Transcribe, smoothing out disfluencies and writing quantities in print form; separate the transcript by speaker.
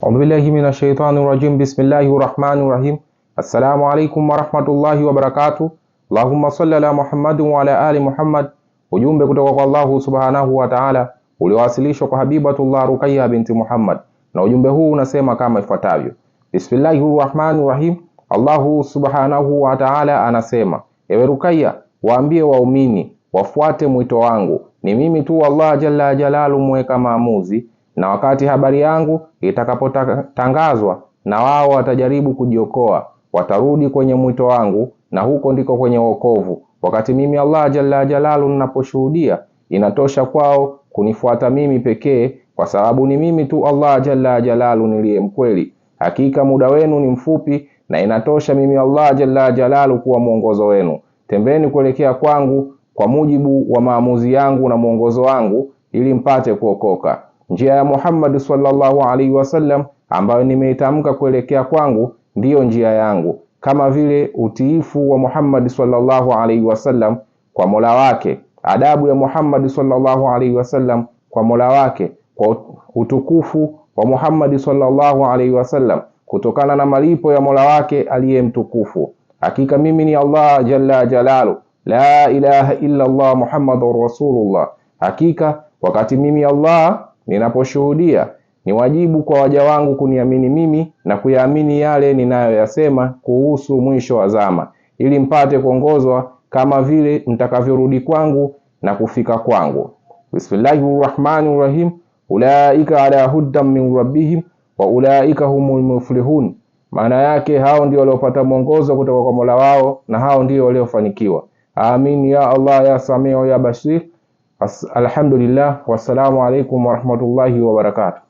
Speaker 1: A'udhu billahi minash shaitani rajim. Bismillahir rahmanir rahim. Assalamu alaikum warahmatullahi wabarakatuh. Allahumma salli ala Muhammadin wa ala ali Muhammad. Ujumbe kutoka kwa Allah subhanahu wa ta'ala uliowasilishwa kwa Habibatullah Ruqayya binti Muhammad, na ujumbe huu unasema kama ifuatavyo: Bismillahir rahmanir rahim. Allah subhanahu wa ta'ala anasema, ewe Ruqayya, waambie waumini wafuate mwito wangu. Ni mimi tu Allah jalla jalalu mweka maamuzi, na wakati habari yangu itakapotangazwa na wao watajaribu kujiokoa, watarudi kwenye mwito wangu, na huko ndiko kwenye wokovu. Wakati mimi Allah jalla jalalu ninaposhuhudia, inatosha kwao kunifuata mimi pekee, kwa sababu ni mimi tu Allah jalla jalalu niliye mkweli. Hakika muda wenu ni mfupi, na inatosha mimi Allah jalla jalalu kuwa mwongozo wenu. Tembeni kuelekea kwangu kwa mujibu wa maamuzi yangu na mwongozo wangu, ili mpate kuokoka. Njia ya Muhammad sallallahu alaihi wasallam ambayo nimeitamka kuelekea kwangu ndiyo njia yangu, kama vile utiifu wa Muhammad sallallahu alaihi wasallam kwa Mola wake, adabu ya Muhammad sallallahu alaihi wasallam kwa Mola wake, kwa utukufu wa Muhammad sallallahu alaihi wasallam kutokana na malipo ya Mola wake aliye mtukufu. Hakika mimi ni Allah jalla jalalu, la ilaha illa Allah Muhammadur Rasulullah. Hakika wakati mimi Allah ninaposhuhudia, ni wajibu kwa waja wangu kuniamini mimi na kuyaamini yale ninayoyasema kuhusu mwisho wa zama, ili mpate kuongozwa kama vile mtakavyorudi kwangu na kufika kwangu. Bismillahir rahmanir rahim. Ulaika ala hudan min rabbihim wa ulaika humul muflihun. Maana yake hao ndio waliopata mwongozo kutoka kwa Mola wao, na hao ndio waliofanikiwa. Amin ya Allah ya Samiu ya Basir. Alhamdulillah, wassalamu alaikum warahmatullahi wabarakatuh.